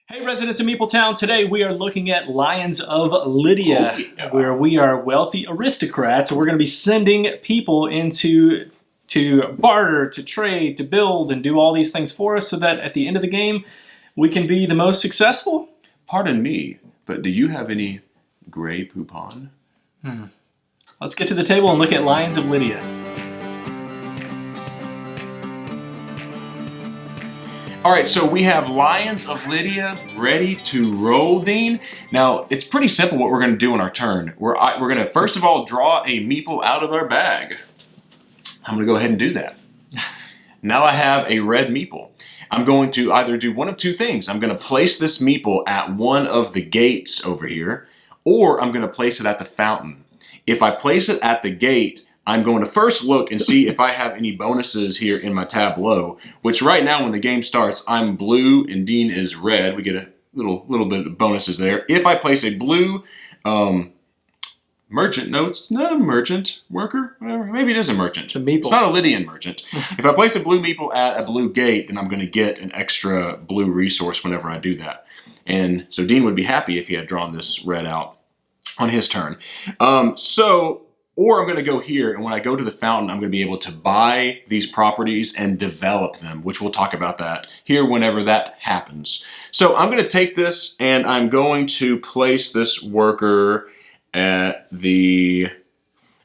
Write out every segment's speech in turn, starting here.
Hey residents of Meepletown, today we are looking at Lions of Lydia, where we are wealthy aristocrats, and we're going to be sending people into to barter, to trade, to build, and do all these things for us so that at the end of the game we can be the most successful. Pardon me, but do you have any gray poupon? Let's get to the table and look at Lions of Lydia. All right, so we have Lions of Lydia ready to roll, Dean. Now, it's pretty simple what we're going to do in our turn. We're going to, first of all, draw a meeple out of our bag. I'm going to go ahead and do that. Now I have a red meeple. I'm going to either do one of two things. I'm going to place this meeple at one of the gates over here, or I'm going to place it at the fountain. If I place it at the gate, I'm going to first look and see if I have any bonuses here in my tableau, which right now when the game starts, I'm blue and Dean is red. We get a little bit of bonuses there. If I place a blue merchant, no, it's not a merchant, worker, whatever. Maybe it is a merchant. It's a meeple. It's not a Lydian merchant. If I place a blue meeple at a blue gate, then I'm going to get an extra blue resource whenever I do that. And so Dean would be happy if he had drawn this red out on his turn. Or I'm going to go here, and when I go to the fountain, I'm going to be able to buy these properties and develop them, which we'll talk about that here whenever that happens. So I'm going to take this, and I'm going to place this worker at the... I'm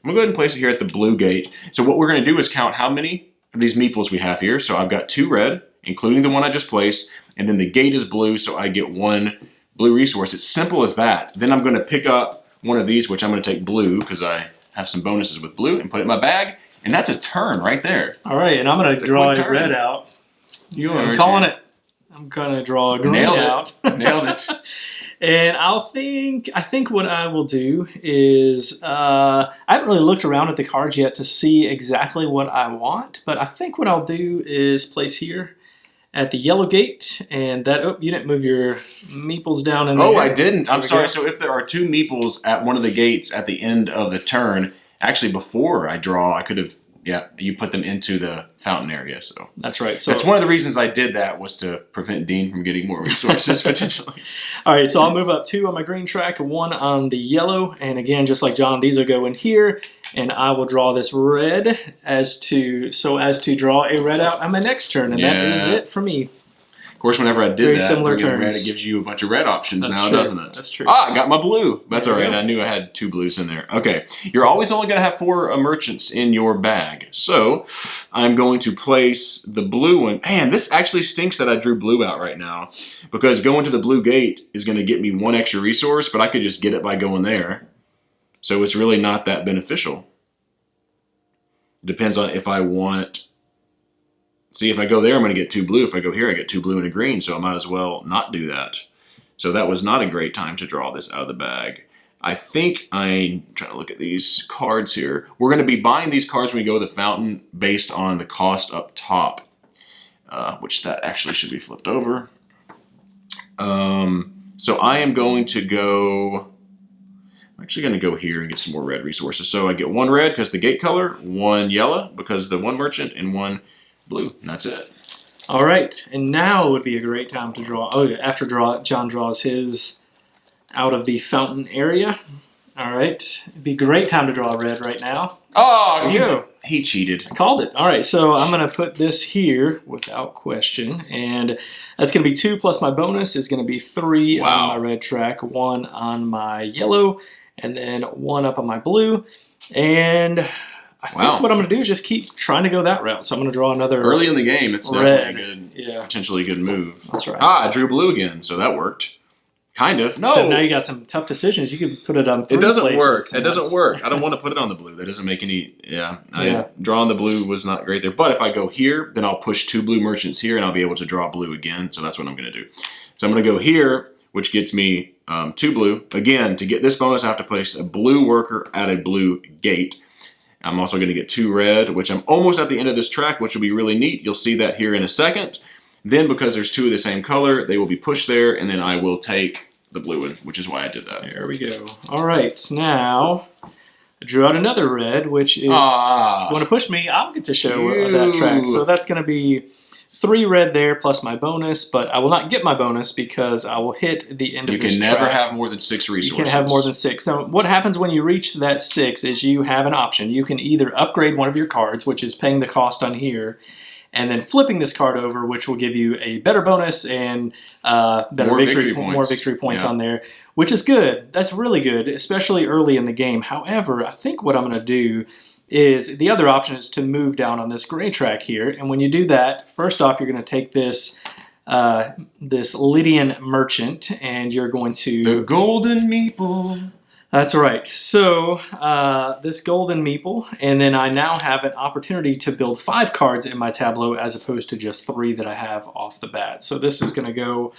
going to go ahead and place it here at the blue gate. So what we're going to do is count how many of these meeples we have here. So I've got 2 red, including the one I just placed, and then the gate is blue, so I get 1 blue resource. It's simple as that. Then I'm going to pick up one of these, which I'm going to take blue, because I have some bonuses with blue, and put it in my bag, and that's a turn right there. All right, and I'm going to draw a red out. I'm calling it. I'm going to draw a green out. Nailed it. And I think what I will do is, I haven't really looked around at the cards yet to see exactly what I want, but I think what I'll do is place here at the yellow gate, and that, oh, you didn't move your meeples down in there. Oh, I didn't. I'm sorry. So if there are 2 meeples at one of the gates at the end of the turn, actually before I draw, I could have, yeah, you put them into the fountain area. So that's right. So that's one of the reasons I did that, was to prevent Dean from getting more resources potentially. All right, so I'll move up 2 on my green track, 1 on the yellow, and again, just like John, these will go in here, and I will draw this red so as to draw a red out on my next turn, and that is it for me. Of course, whenever I did Very that, similar red, turns. it gives you a bunch of red options now, true. doesn't it? That's true. Ah, I got my blue. That's all right. Go. I knew I had 2 blues in there. Okay. You're always only going to have 4 merchants in your bag. So I'm going to place the blue one. Man, this actually stinks that I drew blue out right now, because going to the blue gate is going to get me 1 extra resource, but I could just get it by going there. So it's really not that beneficial. It depends on if I want... See, if I go there, I'm going to get 2 blue. If I go here, I get 2 blue and a green, so I might as well not do that. So that was not a great time to draw this out of the bag. I think I'm trying to look at these cards here. We're going to be buying these cards when we go to the fountain based on the cost up top, which that actually should be flipped over. So I am going to go... I'm actually going to go here and get some more red resources. So I get 1 red because the gate color, 1 yellow because the 1 merchant, and 1 blue, and that's it. All right, and now would be a great time to draw. Oh, yeah, after John draws his out of the fountain area. All right, it'd be a great time to draw a red right now. Oh, he cheated. I called it. All right, so I'm going to put this here without question, and that's going to be 2 plus my bonus is going to be 3 on my red track, 1 on my yellow, and then 1 up on my blue, and... I think what I'm going to do is just keep trying to go that route. So I'm going to draw another early in the game, it's red. Definitely a good, potentially good move. That's right. Ah, I drew blue again, so that worked. Kind of. No. So now you got some tough decisions. You can put it on 3 It doesn't places, work. It doesn't work. I don't want to put it on the blue. That doesn't make any... Drawing the blue was not great there. But if I go here, then I'll push 2 blue merchants here, and I'll be able to draw blue again. So that's what I'm going to do. So I'm going to go here, which gets me 2 blue. Again, to get this bonus, I have to place a blue worker at a blue gate. I'm also going to get 2 red, which I'm almost at the end of this track, which will be really neat. You'll see that here in a second. Then, because there's 2 of the same color, they will be pushed there, and then I will take the blue one, which is why I did that. There we go. All right, now I drew out another red, which is going to push me. I'll get to show that track. So that's going to be 3 red there plus my bonus, but I will not get my bonus because I will hit the end of this track. You can never have more than 6 resources. You can't have more than 6. Now, what happens when you reach that 6 is you have an option. You can either upgrade one of your cards, which is paying the cost on here, and then flipping this card over, which will give you a better bonus and more victory points on there, which is good. That's really good, especially early in the game. However, I think what I'm going to do is the other option is to move down on this gray track here. And when you do that, first off, you're going to take this this Lydian merchant, and you're going to... The golden meeple. That's right. So this golden meeple, and then I now have an opportunity to build 5 cards in my tableau as opposed to just 3 that I have off the bat. So this is going to go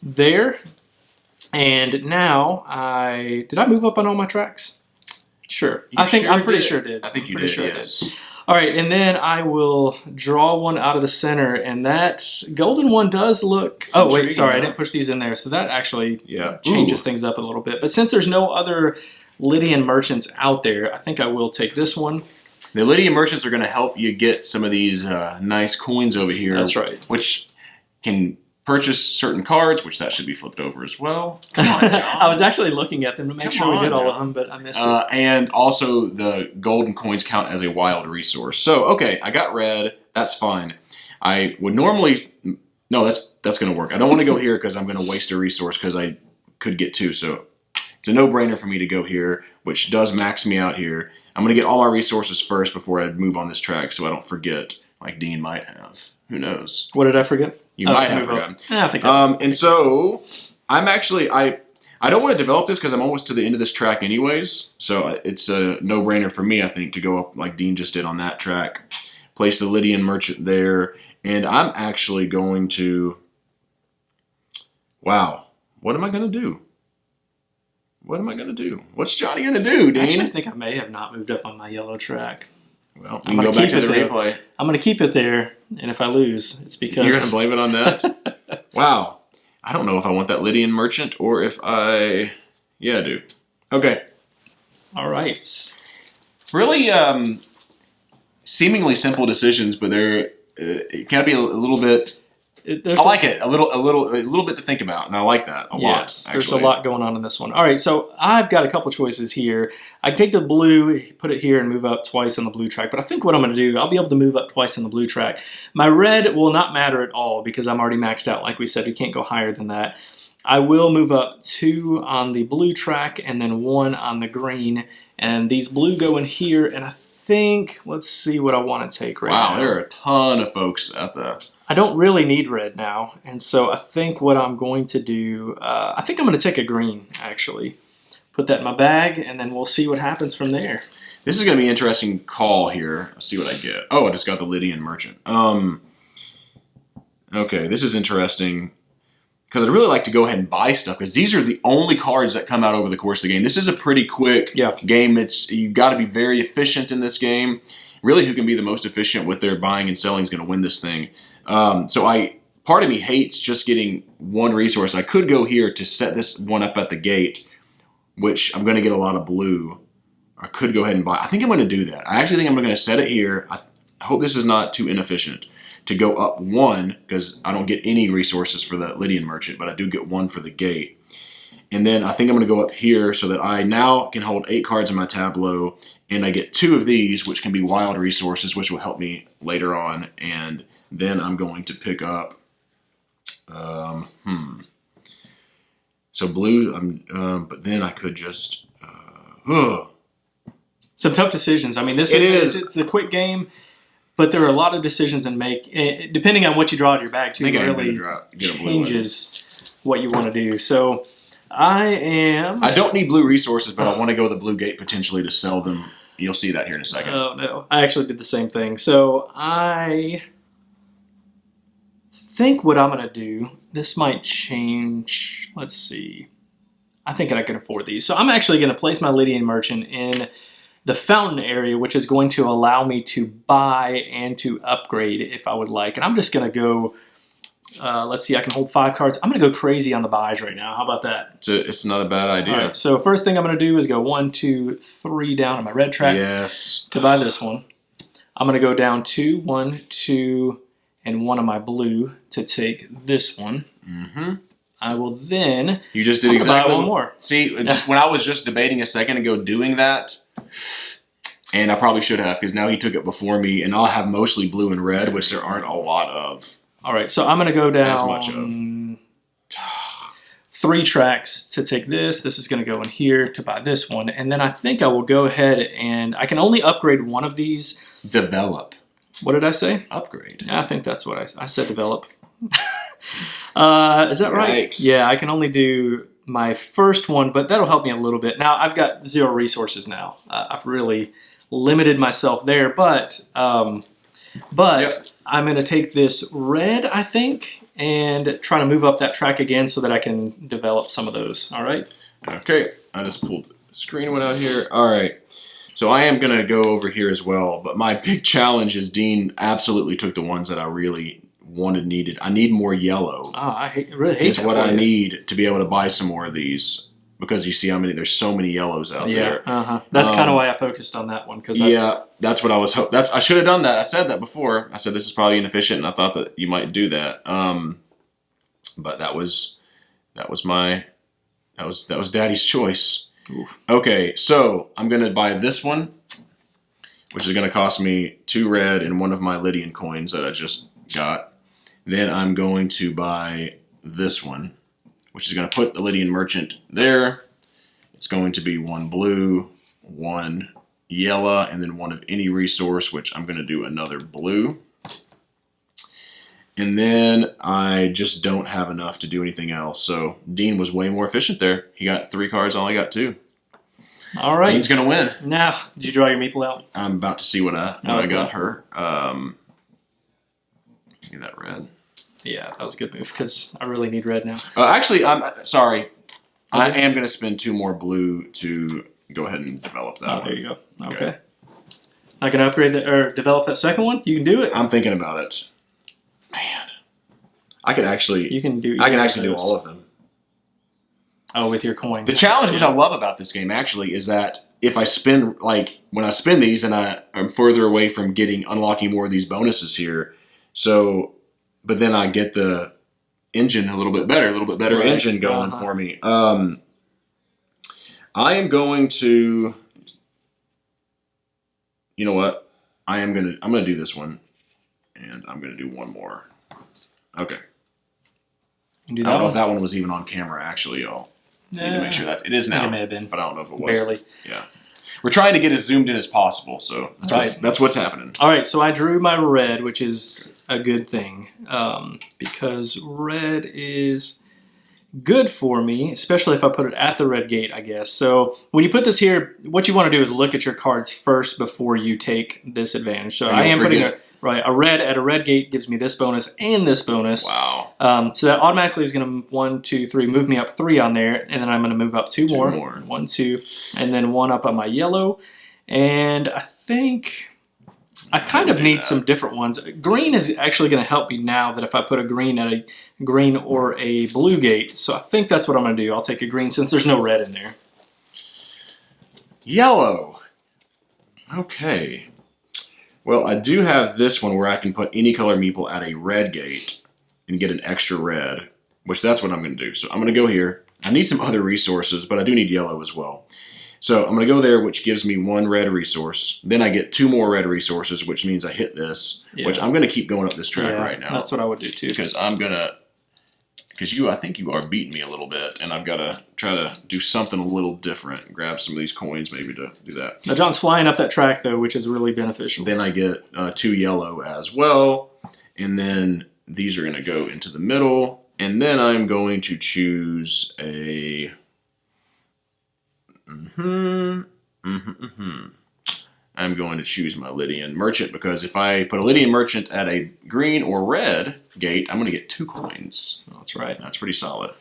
there. And now did I move up on all my tracks? Sure. I'm pretty sure I did. I think you did, yes. All right, and then I will draw one out of the center, and that golden one does look... Oh, wait, sorry, I didn't push these in there, so that actually changes things up a little bit. But since there's no other Lydian merchants out there, I think I will take this one. The Lydian merchants are going to help you get some of these nice coins over here. That's right. Which can purchase certain cards, which that should be flipped over as well. Come on, John. I was actually looking at them to make sure we did all of them, but I missed it. And also the golden coins count as a wild resource. So, okay, I got red. That's fine. I would normally... No, that's going to work. I don't want to go here because I'm going to waste a resource because I could get 2. So it's a no-brainer for me to go here, which does max me out here. I'm going to get all my resources first before I move on this track so I don't forget, like Dean might have. Who knows? What did I forget? You might have forgotten. Yeah, I think and so I'm actually I don't want to develop this because I'm almost to the end of this track anyways. So it's a no-brainer for me, I think, to go up like Dean just did on that track. Place the Lydian merchant there, and I'm actually going to... Wow, what am I going to do? What am I going to do? What's Johnny going to do, Dean? Actually, I think I may have not moved up on my yellow track. Well, you can go back to the replay. I'm going to keep it there, and if I lose, it's because... You're going to blame it on that? Wow. I don't know if I want that Lydian merchant or if I... Yeah, I do. Okay. All right. Really seemingly simple decisions, but they're it can be a little bit... I like it. A little bit to think about, and I like that a lot. Actually. There's a lot going on in this one. All right, so I've got a couple choices here. I take the blue, put it here, and move up twice on the blue track. But I think what I'm going to do, I'll be able to move up twice on the blue track. My red will not matter at all because I'm already maxed out. Like we said, you can't go higher than that. I will move up 2 on the blue track and then 1 on the green. And these blue go in here, and I think, let's see what I want to take right now. Wow, there are a ton of folks at the... I don't really need red now, and so I think what I'm going to do, I think I'm going to take a green, actually. Put that in my bag, and then we'll see what happens from there. This is going to be an interesting call here. Let's see what I get. Oh, I just got the Lydian merchant. Okay, this is interesting, because I'd really like to go ahead and buy stuff, because these are the only cards that come out over the course of the game. This is a pretty quick game. You've got to be very efficient in this game. Really, who can be the most efficient with their buying and selling is going to win this thing. Part of me hates just getting 1 resource. I could go here to set this one up at the gate, which I'm going to get a lot of blue. I could go ahead and buy. I think I'm going to do that. I actually think I'm going to set it here. I hope this is not too inefficient to go up 1 because I don't get any resources for the Lydian merchant, but I do get 1 for the gate. And then I think I'm going to go up here so that I now can hold 8 cards in my tableau, and I get 2 of these, which can be wild resources, which will help me later on. And then I'm going to pick up, so blue, but then I could just, Some tough decisions. I mean, it's a quick game, but there are a lot of decisions to make, depending on what you draw out of your bag, too. It really changes what you want to do. So I don't need blue resources, but I want to go to the blue gate potentially to sell them. You'll see that here in a second. Oh, no. I actually did the same thing. So I think what I'm going to do, this might change. Let's see. I think I can afford these. So I'm actually going to place my Lydian merchant in the fountain area, which is going to allow me to buy and to upgrade if I would like. And I'm just going to go, let's see, I can hold 5 cards. I'm going to go crazy on the buys right now. How about that? It's not a bad idea. All right, so first thing I'm going to do is go 1, 2, 3 down on my red track to buy this one. I'm going to go down 2, 1, 2, and 1 of my blue to take this one. I will then... You just did exactly... one more. See, when I was just debating a second ago doing that, and I probably should have, because now he took it before me, and I'll have mostly blue and red, which there aren't a lot of. All right, so I'm going to go down... As much of. 3 tracks to take this. This is going to go in here to buy this one. And then I think I will go ahead and... I can only upgrade one of these. Develop. What did I say? Upgrade. I think that's what I said, develop. Is that right? Yikes. Yeah, I can only do my first one, but that'll help me a little bit. Now, I've got 0 resources now. I've really limited myself there, but I'm going to take this red, I think, and try to move up that track again so that I can develop some of those. All right? Okay. I just pulled the screen one out here. All right. So I am going to go over here as well, but my big challenge is Dean absolutely took the ones that I really needed. I need more yellow. I really hate is what I need to be able to buy some more of these, because you see how many, there's so many yellows out there. That's kind of why I focused on that one. That's what I was hoping. I should have done that. I said that before. I said this is probably inefficient, and I thought that you might do that. But that was Daddy's choice. Oof. Okay, so I'm gonna buy this one, which is gonna cost me 2 red and 1 of my Lydian coins that I just got. Then I'm going to buy this one, which is going to put the Lydian merchant there. It's going to be 1 blue, 1 yellow, and then 1 of any resource, which I'm going to do another blue. And then I just don't have enough to do anything else. So Dean was way more efficient there. He got 3 cards, I only got 2. All right. Dean's going to win. Now, did you draw your meeple out? I'm about to see what I got her. Give that red. Yeah, that was a good move because I really need red now. Actually, I'm sorry. I am going to spend 2 more blue to go ahead and develop that one. There you go. Okay. I can upgrade that or develop that second one. You can do it. I'm thinking about it. Man, I could actually. I can do all of them. Oh, with your coin. The challenge, which I love about this game, actually, is that if I spin, when I spin these, and I'm further away from unlocking more of these bonuses here. So, but then I get the engine a little bit better engine going for me. I am going to, you know what? I'm gonna do this one, and I'm gonna do 1 more. Okay. I don't know if that one was even on camera. Actually, y'all need to make sure that it is now. It may have been, but I don't know if it was. Barely. Yeah. We're trying to get as zoomed in as possible, so that's what's happening. All right, so I drew my red, which is a good thing because red is good for me, especially if I put it at the red gate, I guess. So when you put this here, what you want to do is look at your cards first before you take this advantage. So I am putting a red at a red gate gives me this bonus and this bonus. Wow. So that automatically is going to 1, 2, 3 move me up 3 on there, and then I'm going to move up 2 more. 1, 2, and then 1 up on my yellow. And I think I kind of need some different ones. Green is actually going to help me now that if I put a green at a green or a blue gate. So I think that's what I'm going to do. I'll take a green since there's no red in there. Yellow. Okay. Well, I do have this one where I can put any color meeple at a red gate and get an extra red, which that's what I'm going to do. So I'm going to go here. I need some other resources, but I do need yellow as well. So I'm going to go there, which gives me 1 red resource. Then I get 2 more red resources, which means I hit this, which I'm going to keep going up this track right now. That's what I would do too. Because I think you are beating me a little bit, and I've got to try to do something a little different. Grab some of these coins maybe to do that. Now John's flying up that track though, which is really beneficial. Then I get 2 yellow as well, and then these are going to go into the middle, and then I'm going to choose a. I'm going to choose my Lydian merchant because if I put a Lydian merchant at a green or red gate, I'm going to get 2 coins. That's right. That's pretty solid.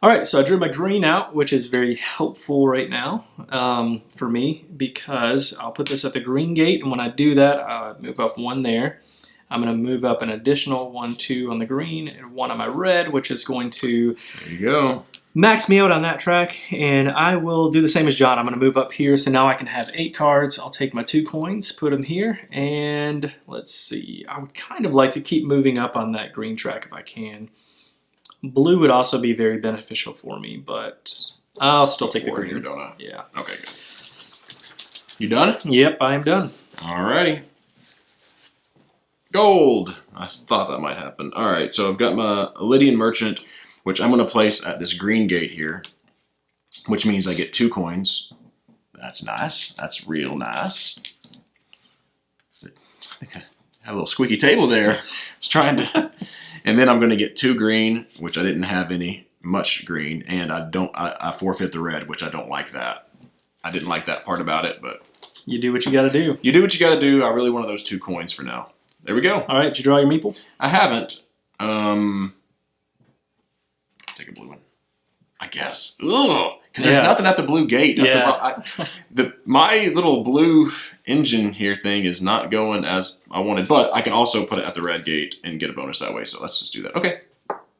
All right, so I drew my green out, which is very helpful right now for me because I'll put this at the green gate, and when I do that, I move up 1 there. I'm going to move up an additional 1, 2 on the green, and 1 on my red, which is going to there you go. max me out on that track, and I will do the same as John. I'm going to move up here, so now I can have 8 cards. I'll take my 2 coins, put them here, and let's see. I would kind of like to keep moving up on that green track if I can. Blue would also be very beneficial for me, but I'll still take the green. Here, don't I? Yeah. Okay, good. You done? Yep, I am done. Alrighty. Gold. I thought that might happen. Alright, so I've got my Lydian Merchant, which I'm going to place at this green gate here, which means I get 2 coins. That's nice. That's real nice. I think I had a little squeaky table there. I was trying to... And then I'm going to get 2 green, which I didn't have much green, and I forfeit the red, which I don't like that. I didn't like that part about it, but... You do what you got to do. You do what you got to do. I really wanted those 2 coins for now. There we go. All right, did you draw your meeple? I haven't. Take a blue one, I guess. Ugh, because there's nothing at the blue gate. My little blue engine here thing is not going as I wanted, but I can also put it at the red gate and get a bonus that way. So let's just do that. Okay.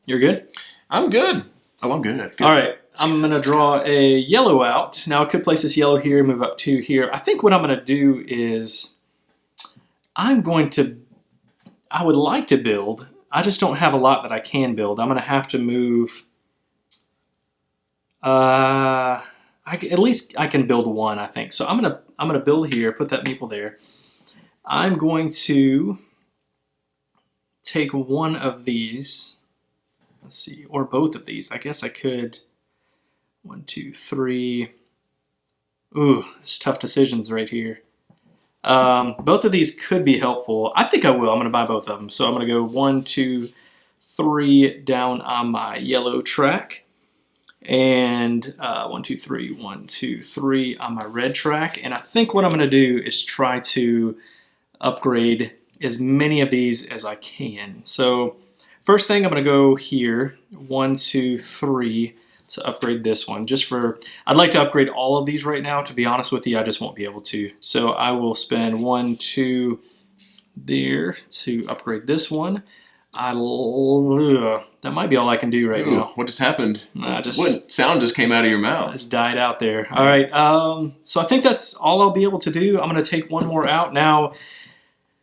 You're good? I'm good. Oh, I'm good. All right. I'm going to draw a yellow out. Now, I could place this yellow here, move up 2 here. I think what I'm going to do is I would like to build. I just don't have a lot that I can build. I'm going to have to move. At least I can build 1, I think. So I'm gonna build here, put that meeple there. I'm going to take one of these. Let's see, or both of these. I guess I could. 1, 2, 3. Ooh, it's tough decisions right here. Both of these could be helpful. I think I will. I'm going to buy both of them. So I'm going to go 1, 2, 3 down on my yellow track. And 1, 2, 3, 1, 2, 3 on my red track. And I think what I'm going to do is try to upgrade as many of these as I can. So first thing, I'm going to go here, 1, 2, 3, to upgrade this one. I'd like to upgrade all of these right now. To be honest with you, I just won't be able to. So I will spend 1, 2 there to upgrade this one. That might be all I can do right now. What just happened? What sound just came out of your mouth? Just died out there. All right. So I think that's all I'll be able to do. I'm going to take one more out now.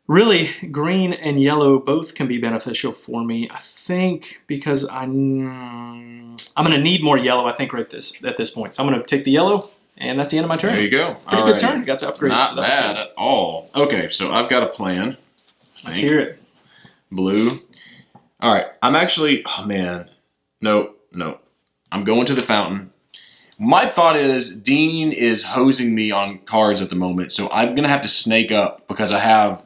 Really, green and yellow both can be beneficial for me. I think because I'm going to need more yellow. I think at this point. So I'm going to take the yellow, and that's the end of my turn. There you go. Pretty good turn. Got to upgrade. Not bad at all. Okay, so I've got a plan. Let's hear it. Blue. All right, I'm actually, oh man, no. I'm going to the fountain. My thought is Dean is hosing me on cards at the moment, so I'm going to have to snake up because I have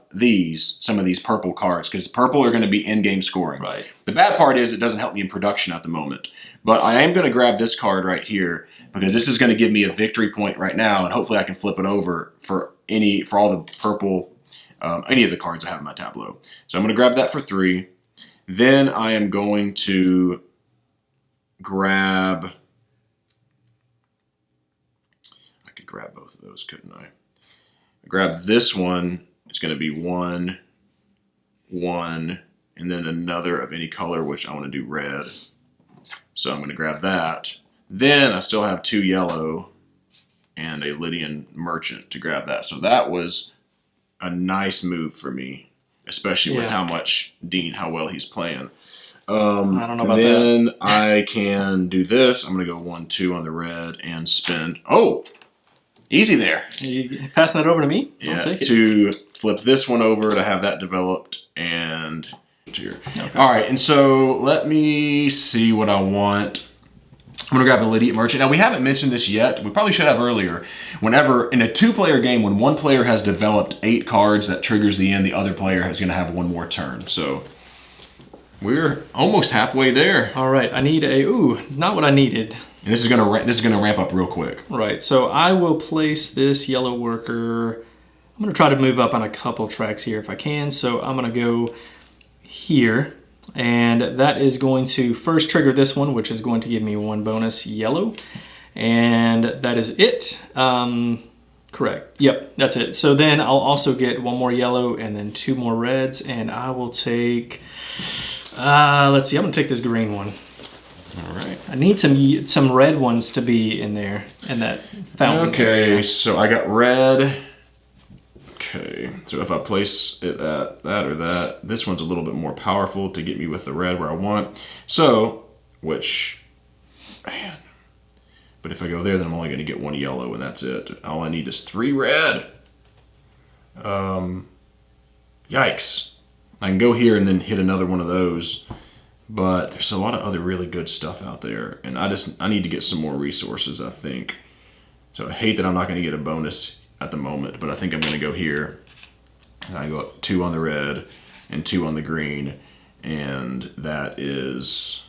some of these purple cards, because purple are going to be in-game scoring. Right. The bad part is it doesn't help me in production at the moment, but I am going to grab this card right here because this is going to give me a victory point right now, and hopefully I can flip it over for all the purple, any of the cards I have in my tableau. So I'm going to grab that for 3. Then I am going to grab... I could grab both of those, couldn't I? Grab this one. It's going to be 1, 1, and then another of any color, which I want to do red. So I'm going to grab that. Then I still have 2 yellow and a Lydian Merchant to grab that. So that was a nice move for me, especially with how well he's playing. I don't know about then that. I can do this. I'm going to go 1, 2 on the red and spend. Oh, easy there. Are you passing that over to me? Yeah, I'll take it. To flip this one over to have that developed and here. Okay. All right, and so let me see what I want. I'm going to grab a Lydia Merchant. Now, we haven't mentioned this yet. We probably should have earlier. Whenever, in a 2-player game, when one player has developed 8 cards that triggers the end, the other player is going to have 1 more turn. So we're almost halfway there. All right, I need not what I needed. And this is going to ramp up real quick. Right, so I will place this yellow worker. I'm going to try to move up on a couple tracks here if I can. So I'm going to go here. And that is going to first trigger this one, which is going to give me 1 bonus yellow. And that is it. Correct. Yep, that's it. So then I'll also get 1 more yellow and then 2 more reds. And I will take, let's see, I'm going to take this green one. All right. I need some red ones to be in there, in that fountain. Okay, so I got red. Okay, so if I place it at that or that, this one's a little bit more powerful to get me with the red where I want. So, man. But if I go there, then I'm only going to get 1 yellow, and that's it. All I need is 3 red. Yikes. I can go here and then hit another one of those. But there's a lot of other really good stuff out there. And I need to get some more resources, I think. So I hate that I'm not going to get a bonus at the moment. But I think I'm going to go here. And I go up 2 on the red and 2 on the green. And that is...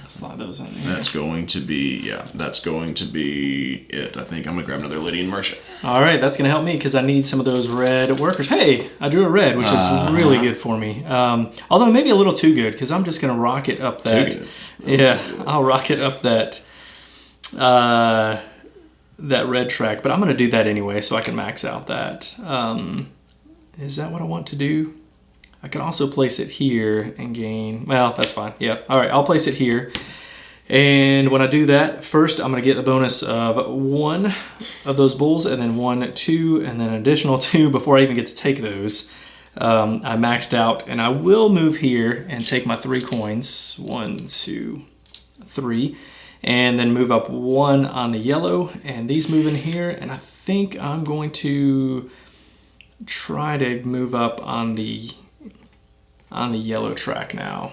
Slide those in here. That's going to be it. I think I'm going to grab another Lydian Merchant. All right, that's going to help me because I need some of those red workers. Hey, I drew a red, which is really good for me. Although maybe a little too good because I'm just going to rocket up that. Too good. Yeah, I'll rocket up that that red track, but I'm going to do that anyway so I can max out that. Is that what I want to do? I can also place it here and gain, well, that's fine. Yeah, all right, I'll place it here. And when I do that, first I'm gonna get the bonus of 1 of those bulls and then 1, 2, and then an additional 2 before I even get to take those. I maxed out, and I will move here and take my 3 coins, 1, 2, 3, and then move up 1 on the yellow, and these move in here, and I think I'm going to try to move up on the yellow track now.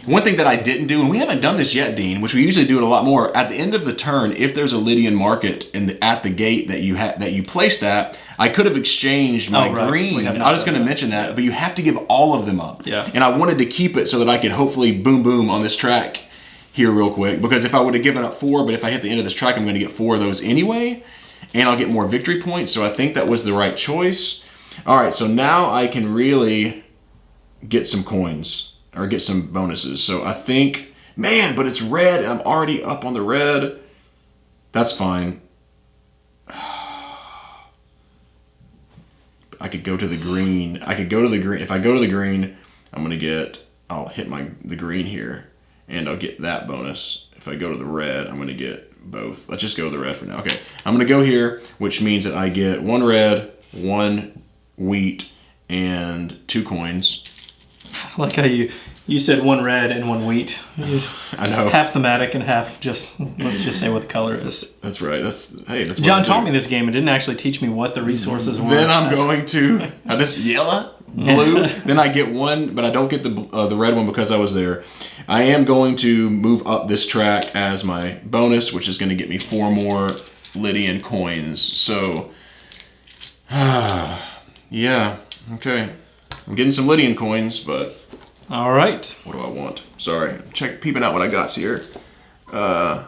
One thing that I didn't do, and we haven't done this yet, Dean, which we usually do it a lot more, at the end of the turn, if there's a Lydian market at the gate that you placed at, I could have exchanged my green. I was going to mention that, but you have to give all of them up. Yeah. And I wanted to keep it so that I could hopefully boom boom on this track here real quick, because if I would have given up 4, but if I hit the end of this track, I'm going to get 4 of those anyway, and I'll get more victory points, so I think that was the right choice. All right, so now I can really get some coins or get some bonuses. So I think, man, but it's red and I'm already up on the red. That's fine. I could go to the green. If I go to the green, I'll hit the green here and I'll get that bonus. If I go to the red, I'm going to get both. Let's just go to the red for now. Okay, I'm going to go here, which means that I get 1 red, 1 wheat, and 2 coins. I like how you said 1 red and 1 wheat. I know. Half thematic and half just, let's just say what the color is. That's right. That's John taught me this game and didn't actually teach me what the resources were. Then I'm going to, I just yellow, blue. Then I get 1, but I don't get the red one because I was there. I am going to move up this track as my bonus, which is going to get me 4 more Lydian coins. So, yeah, okay. I'm getting some Lydian coins, but... All right. What do I want? Sorry. Peeping out what I got here. I'm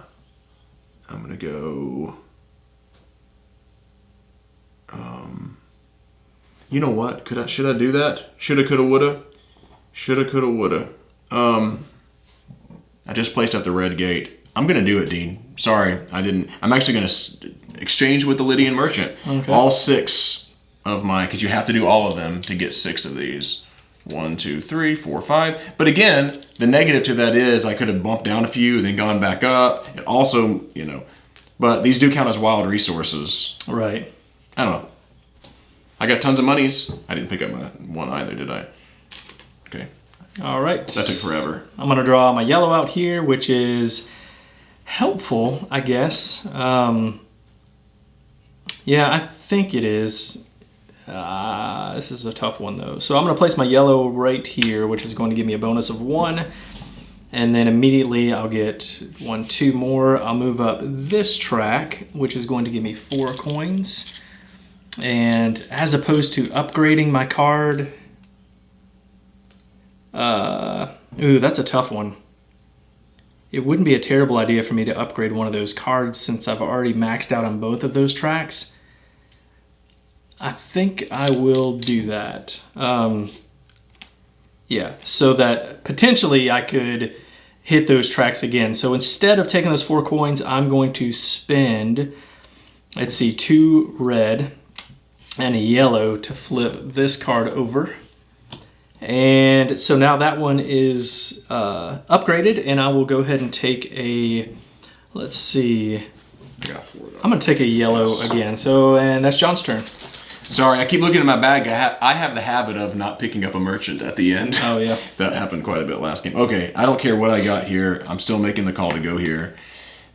going to go... you know what? Should I do that? Shoulda, coulda, woulda. Shoulda, coulda, woulda. I just placed out the red gate. I'm going to do it, Dean. Sorry, I didn't. I'm actually going to exchange with the Lydian Merchant. Okay. All 6 of mine, because you have to do all of them to get 6 of these. 1, 2, 3, 4, 5. But again, the negative to that is I could have bumped down a few, then gone back up. And also, but these do count as wild resources. Right. I don't know. I got tons of monies. I didn't pick up my 1 either, did I? Okay. All right. That took forever. I'm going to draw my yellow out here, which is helpful, I guess. Yeah, I think it is. This is a tough one though. So I'm going to place my yellow right here, which is going to give me a bonus of 1. And then immediately I'll get 1, 2 more. I'll move up this track, which is going to give me 4 coins. And as opposed to upgrading my card, ooh, that's a tough one. It wouldn't be a terrible idea for me to upgrade one of those cards since I've already maxed out on both of those tracks. I think I will do that. Yeah, so that potentially I could hit those tracks again. So instead of taking those 4 coins, I'm going to spend, let's see, 2 red and a yellow to flip this card over. And so now that one is upgraded, and I will go ahead and take a, let's see, I got 4. I'm going to take a yellow again. So, and that's John's turn. Sorry, I keep looking at my bag. I have the habit of not picking up a merchant at the end. Oh, yeah. That happened quite a bit last game. Okay, I don't care what I got here. I'm still making the call to go here.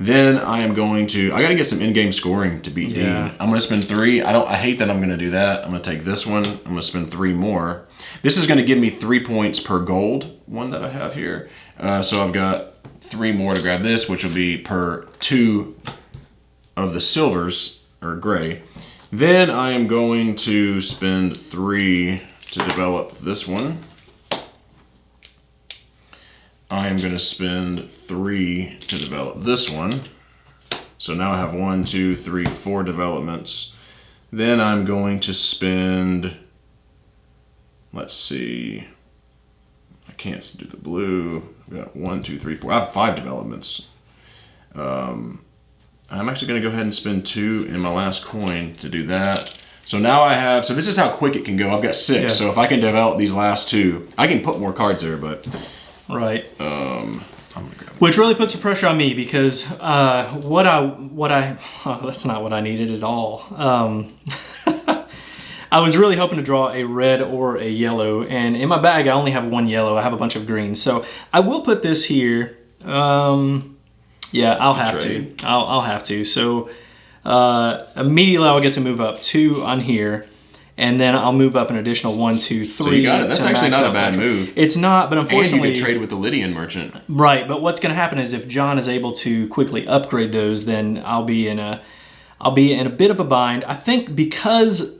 Then I am going to, I got to get some in-game scoring to beat Dean. I'm going to spend 3. I hate that I'm going to do that. I'm going to take this one. I'm going to spend 3 more. This is going to give me 3 points per gold one that I have here. So I've got 3 more to grab this, which will be per 2 of the silvers, or gray. Then I am going to spend 3 to develop this one. I am going to spend 3 to develop this one. So now I have 1, 2, 3, 4 developments. Then I'm going to spend, let's see, I can't do the blue. I've got 1, 2, 3, 4. I have 5 developments. I'm actually going to go ahead and spend 2 in my last coin to do that. So now I have, so this is how quick it can go. I've got 6. Yeah. So if I can develop these last 2, I can put more cards there, but. Right. I'm gonna grab Which really puts the pressure on me because what I that's not what I needed at all. I was really hoping to draw a red or a yellow, and in my bag I only have 1 yellow. I have a bunch of greens, so I will put this here. Yeah, I'll have to. I'll have to. So immediately I'll get to move up 2 on here. And then I'll move up an additional 1, 2, 3. So you got it. That's actually not a bad move. It's not, but unfortunately... And you could trade with the Lydian merchant. Right, but what's going to happen is if John is able to quickly upgrade those, then I'll be in a bit of a bind. I think because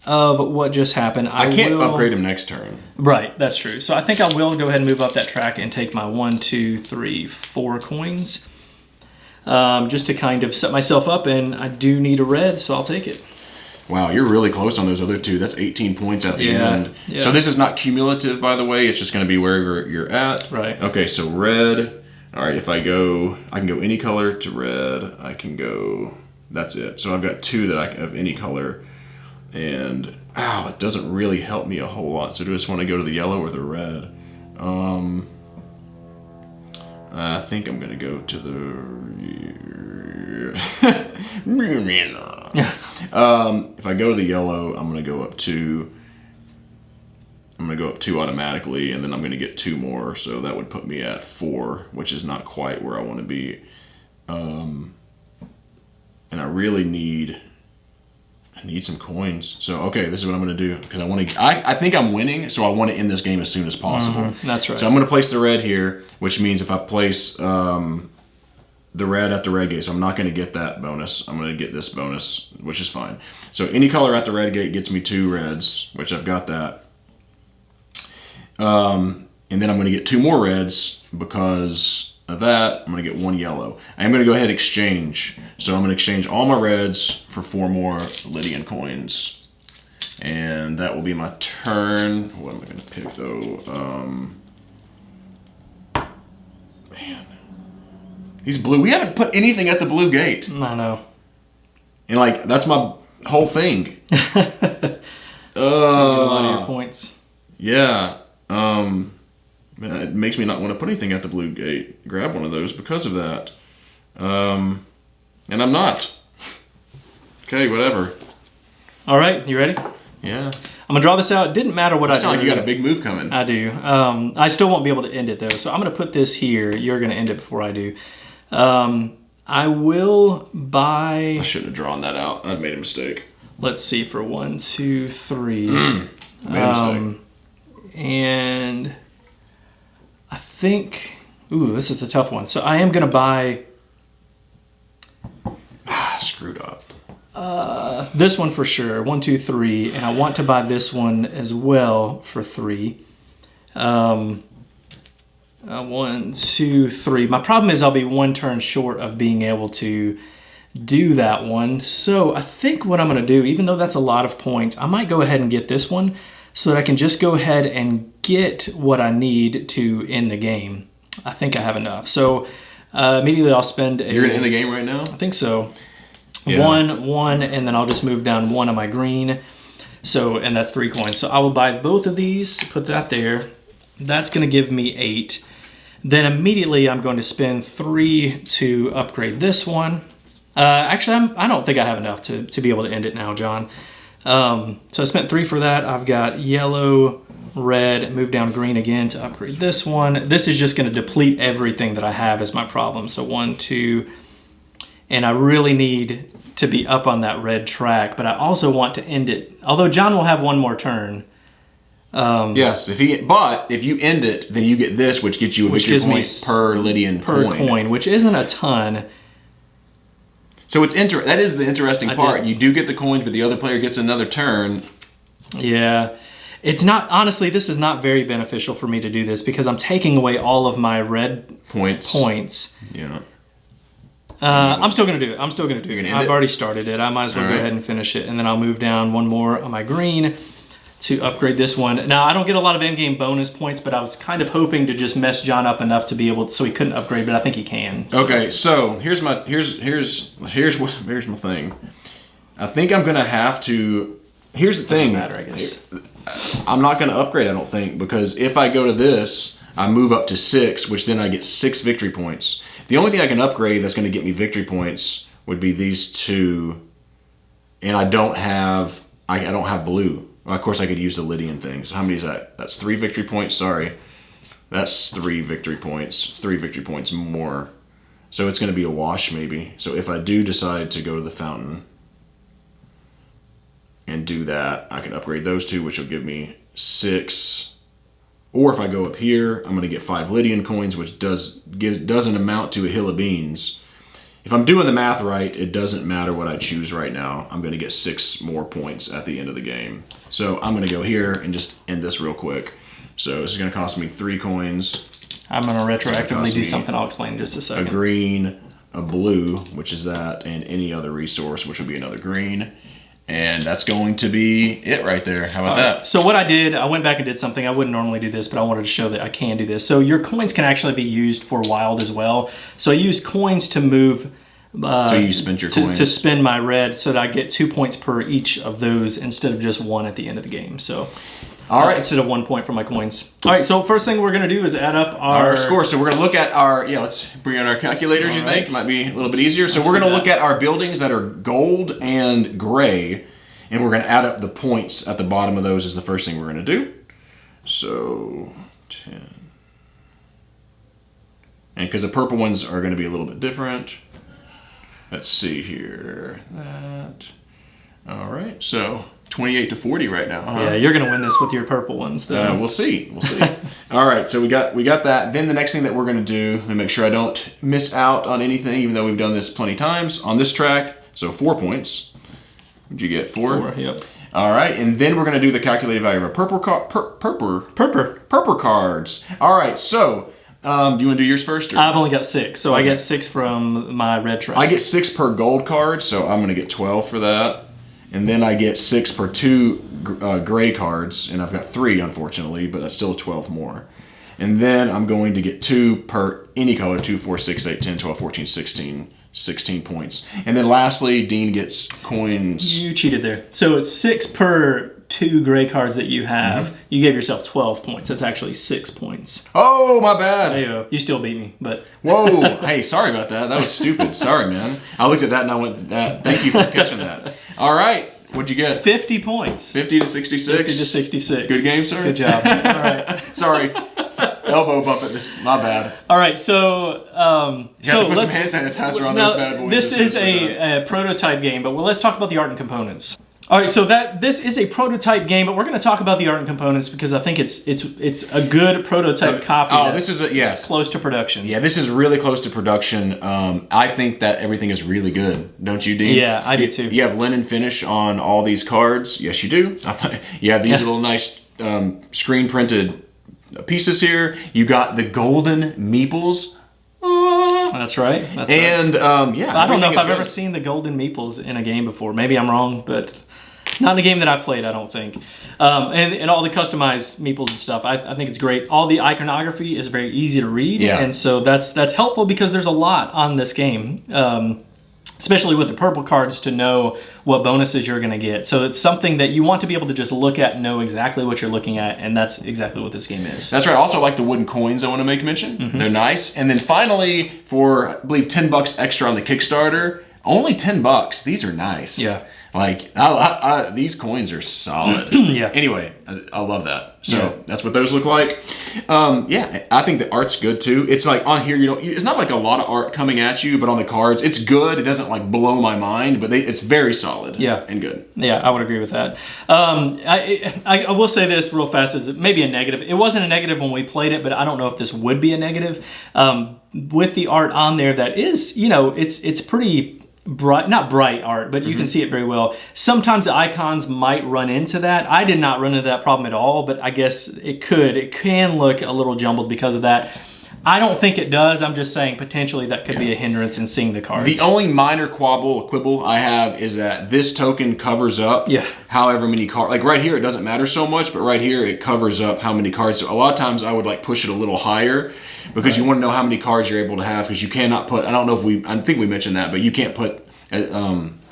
of what just happened, I can't upgrade him next turn. Right, that's true. So I think I will go ahead and move up that track and take my 1, 2, 3, 4 coins. Just to kind of set myself up, and I do need a red, so I'll take it. Wow, you're really close on those other 2. That's 18 points at the end. Yeah. So this is not cumulative, by the way. It's just going to be wherever you're at. Right. Okay, so red. All right, if I can go any color to red. I can go, that's it. So I've got 2 that I have any color. And, it doesn't really help me a whole lot. So do I just want to go to the yellow or the red? I think I'm going to go to the... if I go to the yellow, I'm going to go up 2. I'm going to go up 2 automatically, and then I'm going to get 2 more. So that would put me at 4, which is not quite where I want to be. And I really need some coins. So, okay, this is what I'm going to do. Because I think I'm winning, so I want to end this game as soon as possible. Mm-hmm. That's right. So I'm going to place the red here, which means if I place the red at the red gate, so I'm not going to get that bonus. I'm going to get this bonus, which is fine. So any color at the red gate gets me 2 reds, which I've got that. And then I'm going to get 2 more reds because of that. I'm going to get 1 yellow. I'm going to go ahead and exchange. So I'm going to exchange all my reds for 4 more Lydian coins. And that will be my turn. What am I going to pick, though? Man. These blue, we haven't put anything at the blue gate. I know. And, like, that's my whole thing. A lot of your points. Yeah. Man, it makes me not want to put anything at the blue gate. Grab one of those because of that. And I'm not. Okay, whatever. All right, you ready? Yeah. I'm going to draw this out. It didn't matter what I do. Sound like you got a big move coming. I do. I still won't be able to end it, though. So I'm going to put this here. You're going to end it before I do. I will buy... I shouldn't have drawn that out. I've made a mistake. Let's see, for 1, 2, 3. Made a mistake. And I think... Ooh, this is a tough one. So I am going to buy... Screwed up. This one for sure. 1, 2, 3. And I want to buy this one as well for 3. 1, 2, 3. My problem is I'll be 1 turn short of being able to do that one. So I think what I'm going to do, even though that's a lot of points, I might go ahead and get this one so that I can just go ahead and get what I need to end the game. I think I have enough. So immediately I'll spend You're going to end the game right now? I think so. Yeah. 1, and then I'll just move down 1 of my green. So, and that's 3 coins. So I will buy both of these, put that there. That's going to give me 8. Then immediately I'm going to spend 3 to upgrade this one. Actually, I don't think I have enough to be able to end it now, John. So I spent 3 for that. I've got yellow, red, move down green again to upgrade this one. This is just going to deplete everything that I have as my problem. So 1, 2, and I really need to be up on that red track, but I also want to end it. Although John will have one more turn. Yes, if you end it, then you get this, which gets you a victory point per Lydian coin, which isn't a ton. So that is the interesting part. You do get the coins, but the other player gets another turn. Yeah. It's not, honestly, this is not very beneficial for me to do this because I'm taking away all of my red points. Yeah. I'm still going to do it. I've already started it. I might as well go ahead and finish it. And then I'll move down one more on my green to upgrade this one. Now, I don't get a lot of in-game bonus points, but I was kind of hoping to just mess John up enough to be able, so he couldn't upgrade, but I think he can. So. Okay, so here's my thing. I think I'm gonna have to. Here's the thing. Doesn't matter, I guess. I'm not gonna upgrade. I don't think, because if I go to this, I move up to 6, which then I get 6 victory points. The only thing I can upgrade that's gonna get me victory points would be these 2, and I don't have blue. Well, of course, I could use the Lydian thing. So how many is that? That's 3 victory points. Sorry. That's 3 victory points. 3 victory points more. So it's going to be a wash, maybe. So if I do decide to go to the fountain and do that, I can upgrade those 2, which will give me 6. Or if I go up here, I'm going to get 5 Lydian coins, which doesn't amount to a hill of beans. If I'm doing the math right, it doesn't matter what I choose right now. I'm going to get 6 more points at the end of the game. So I'm going to go here and just end this real quick. So this is going to cost me 3 coins. I'm going to retroactively do something I'll explain in just a second. A green, a blue, which is that, and any other resource, which will be another green. And that's going to be it right there. How about that? So what I did, I went back and did something. I wouldn't normally do this, but I wanted to show that I can do this. So your coins can actually be used for wild as well. So I use coins to move. So you spent your coins. To spend my red so that I get 2 points per each of those instead of just 1 at the end of the game. So, all right. Instead of 1 point for my coins. All right, so first thing we're going to do is add up our score. So we're going to look at let's bring out our calculators, you think? Might be a little bit easier. So we're going to look at our buildings that are gold and gray. And we're going to add up the points at the bottom of those is the first thing we're going to do. So 10. And because the purple ones are going to be a little bit different. Let's see here. That. All right. So 28 to 40 right now. Huh? Yeah, you're going to win this with your purple ones, though. We'll see. We'll see. All right. So we got that. Then the next thing that we're going to do, let me make sure I don't miss out on anything, even though we've done this plenty of times on this track. So 4 points. What'd you get? 4? 4, yep. All right, and then we're going to do the calculated value of our purple cards. All right, so do you want to do yours first? Or? I've only got 6, so okay. I get 6 from my red track. I get 6 per gold card, so I'm going to get 12 for that. And then I get 6 per 2 gray cards, and I've got 3, unfortunately, but that's still 12 more. And then I'm going to get 2 per any color, 2, 4, 6, 8, 10, 12, 14, 16 points. And then lastly, Dean gets coins. You cheated there. So it's 6 per 2 gray cards that you have. You gave yourself 12 points. That's actually 6 points. Oh, my bad. There you go. You still beat me, but... Whoa. Hey, sorry about that. That was stupid. Sorry, man. I looked at that and I went, thank you for catching that. All right. What'd you get? 50 points. 50 to 66? 50 to 66. Good game, sir? Good job. All right. Sorry. Elbow bump at this. My bad. All right, so you have to put some hand sanitizer on those bad boys. This is a prototype game, but let's talk about the art and components. All right, so this is a prototype game, but we're going to talk about the art and components because I think it's a good prototype copy. Oh, this is yes, close to production. Yeah, this is really close to production. I think that everything is really good, don't you, Dean? Yeah, I do too. You have linen finish on all these cards. Yes, you do. You have these little nice screen printed pieces here. You got the golden meeples. That's right. And I don't know if I've ever seen the golden meeples in a game before. Maybe I'm wrong, but not in a game that I've played, I don't think. And all the customized meeples and stuff, I think it's great. All the iconography is very easy to read, and so that's helpful because there's a lot on this game. especially with the purple cards, to know what bonuses you're going to get. So it's something that you want to be able to just look at and know exactly what you're looking at, and that's exactly what this game is. That's right. I also like the wooden coins I want to make mention. They're nice. And then finally, for, I believe, $10 extra on the Kickstarter, only $10. These are nice. Yeah. Like, these coins are solid. Yeah. Anyway, I love that. So that's what those look like. Yeah, I think the art's good too. It's like on here, it's not like a lot of art coming at you, but on the cards, it's good. It doesn't like blow my mind, but it's very solid. And good. Yeah, I would agree with that. I will say this real fast, is maybe a negative. It wasn't a negative when we played it, but I don't know if this would be a negative. With the art on there, that is, it's pretty bright, not bright art, but you can see it very well. Sometimes the icons might run into that. I did not run into that problem at all, but I guess it can look a little jumbled because of that. I don't think it does. I'm just saying potentially that could be a hindrance in seeing the cards. The only minor quibble I have is that this token covers up however many cards. Like right here, it doesn't matter so much, but right here, it covers up how many cards. So a lot of times I would like push it a little higher because you want to know how many cards you're able to have, because you cannot put, I don't know if I think we mentioned that, but you can't put,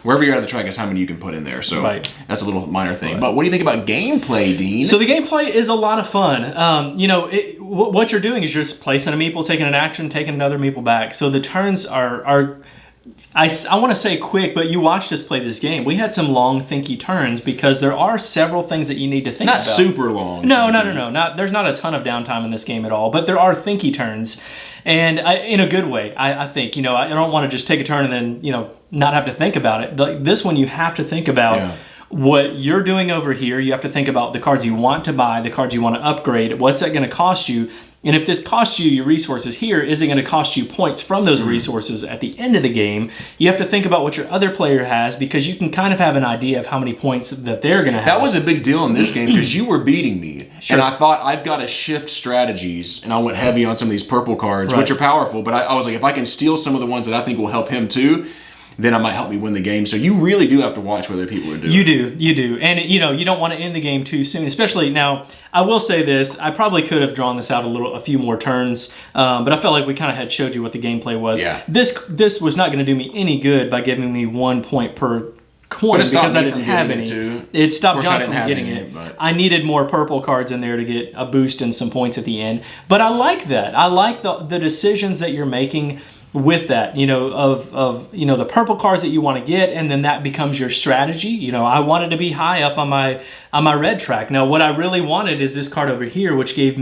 wherever you're at the track is how many you can put in there. So that's a little minor thing. But what do you think about gameplay, Dean? So the gameplay is a lot of fun. What you're doing is you're just placing a meeple, taking an action, taking another meeple back. So the turns are I want to say quick, but you watched us play this game. We had some long, thinky turns because there are several things that you need to think about. Not super long. No. There's not a ton of downtime in this game at all, but there are thinky turns. And in a good way, I think. I don't want to just take a turn and then, not have to think about it. But this one, you have to think about what you're doing over here. You have to think about the cards you want to buy, the cards you want to upgrade. What's that going to cost you? And if this costs you your resources here, is it going to cost you points from those resources at the end of the game? You have to think about what your other player has, because you can kind of have an idea of how many points that they're going to have. That was a big deal in this game because you were beating me. And I thought, I've got to shift strategies, and I went heavy on some of these purple cards, which are powerful. But I was like, if I can steal some of the ones that I think will help him too, then it might help me win the game. So you really do have to watch what other people are doing. You do. And you don't want to end the game too soon, especially now. I will say this, I probably could have drawn this out a few more turns, but I felt like we kind of had showed you what the gameplay was. This was not going to do me any good by giving me 1 point per coin because I didn't have any. It stopped John from getting it. I needed more purple cards in there to get a boost and some points at the end. But I like that. I like the decisions that you're making with that, the purple cards that you want to get, and then that becomes your strategy. I wanted to be high up on my red track. Now, what I really wanted is this card over here, which gave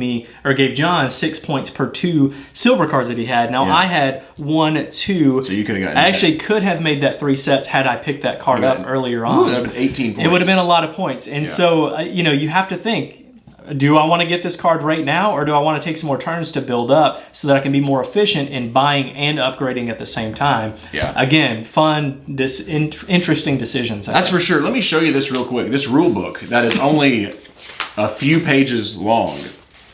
John 6 points per 2 silver cards that he had. Now, I had 1, 2. So you could have gotten I actually could have made that 3 sets had I picked that card up earlier on. Ooh, that would have been 18 points. It would have been a lot of points. And so, you have to think, do I want to get this card right now, or do I want to take some more turns to build up so that I can be more efficient in buying and upgrading at the same time? Again, fun, interesting decisions. That's for sure. Let me show you this real quick. This rule book that is only a few pages long.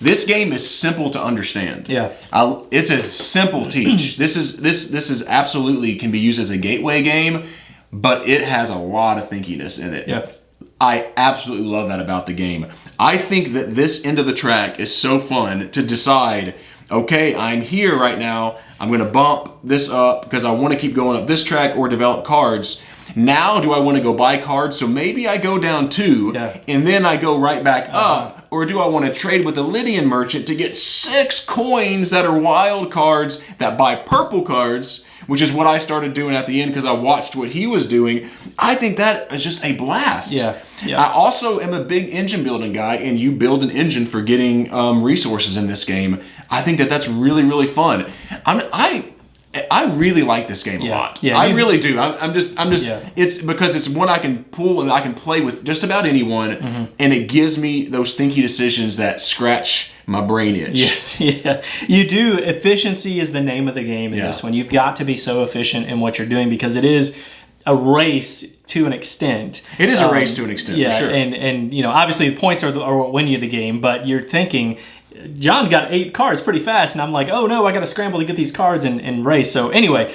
This game is simple to understand. It's a simple teach. This is absolutely can be used as a gateway game, but it has a lot of thinkiness in it. I absolutely love that about the game. I think that this end of the track is so fun to decide, okay, I'm here right now. I'm going to bump this up because I want to keep going up this track or develop cards. Now, do I want to go buy cards? So maybe I go down 2 and then I go right back up. Or do I want to trade with the Lydian merchant to get 6 coins that are wild cards that buy purple cards, which is what I started doing at the end because I watched what he was doing. I think that is just a blast. I also am a big engine building guy, and you build an engine for getting resources in this game. I think that that's really, really fun. I really like this game a lot. I really do. I'm just. It's because it's one I can pull and I can play with just about anyone, and it gives me those thinky decisions that scratch my brain itch. You do. Efficiency is the name of the game in this one. You've got to be so efficient in what you're doing because it is a race to an extent. It is a race to an extent, for sure. And obviously the points are what win you the game, but you're thinking, John got 8 cards pretty fast, and I'm like, oh no, I got to scramble to get these cards and race. So anyway,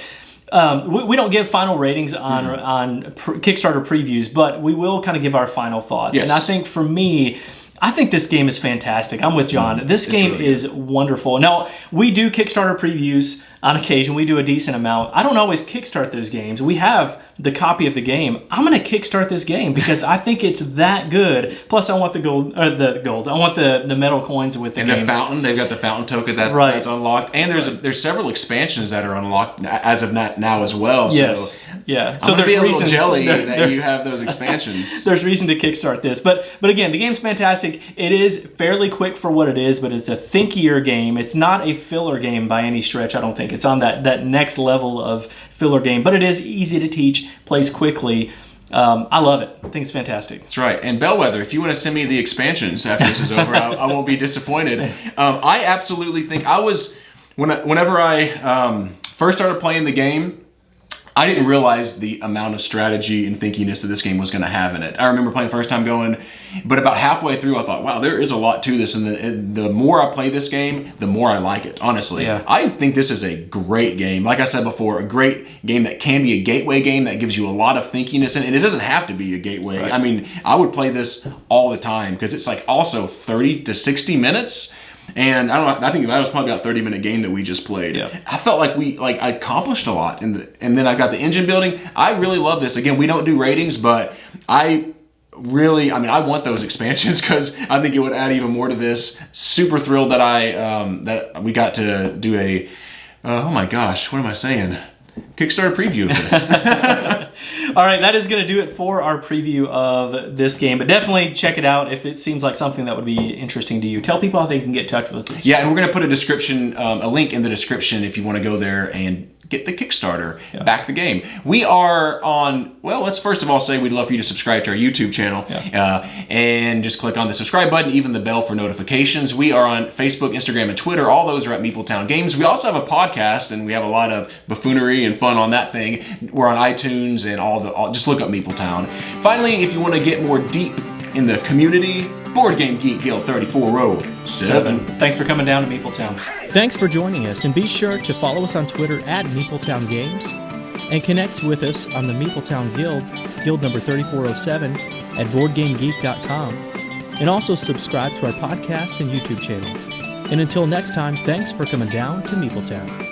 we don't give final ratings on Kickstarter previews, but we will kind of give our final thoughts. And I think for me, I think this game is fantastic. I'm with John. This game really is wonderful. Now, we do Kickstarter previews. on occasion. We do a decent amount. I don't always kickstart those games. We have the copy of the game. I'm going to kickstart this game because I think it's that good. Plus, I want the gold. I want the metal coins with the game. And the fountain. They've got the fountain token that's unlocked. And there's several expansions that are unlocked as of now as well. Yes. So yeah. So there's a little jelly that you have those expansions. There's reason to kickstart this. But again, the game's fantastic. It is fairly quick for what it is, but it's a thinkier game. It's not a filler game by any stretch, I don't think. It's on that next level of filler game, but it is easy to teach, plays quickly. I love it. I think it's fantastic. That's right. And Bellwether, if you want to send me the expansions after this is over, I won't be disappointed. I absolutely think whenever I first started playing the game, I didn't realize the amount of strategy and thinkiness that this game was going to have in it. I remember playing the first time going, but about halfway through I thought, wow, there is a lot to this. And the more I play this game, the more I like it, honestly. Yeah. I think this is a great game. Like I said before, a great game that can be a gateway game that gives you a lot of thinkiness. And it doesn't have to be a gateway. Right. I mean, I would play this all the time because it's like also 30 to 60 minutes. And I think that was probably about a 30-minute game that we just played. Yeah. I felt like I accomplished a lot. And then I've got the engine building. I really love this. Again, we don't do ratings, but I want those expansions because I think it would add even more to this. Super thrilled that we got to do oh my gosh, what am I saying? Kickstarter preview of this. All right, that is going to do it for our preview of this game. But definitely check it out if it seems like something that would be interesting to you. Tell people how they can get in touch with us. Yeah, and we're going to put a link in the description if you want to go there and get the Kickstarter, back the game. We are on, well, let's first of all say we'd love for you to subscribe to our YouTube channel and just click on the subscribe button, even the bell for notifications. We are on Facebook, Instagram, and Twitter. All those are at Meepletown Games. We also have a podcast, and we have a lot of buffoonery and fun on that thing. We're on iTunes and just look up Meepletown. Finally, if you want to get more deep in the community, Board Game Geek Guild 3407. Thanks for coming down to Meepletown. Thanks for joining us, and be sure to follow us on Twitter at Meepletown Games, and connect with us on the Meepletown Guild number 3407 at BoardGameGeek.com, and also subscribe to our podcast and YouTube channel. And until next time, thanks for coming down to Meepletown.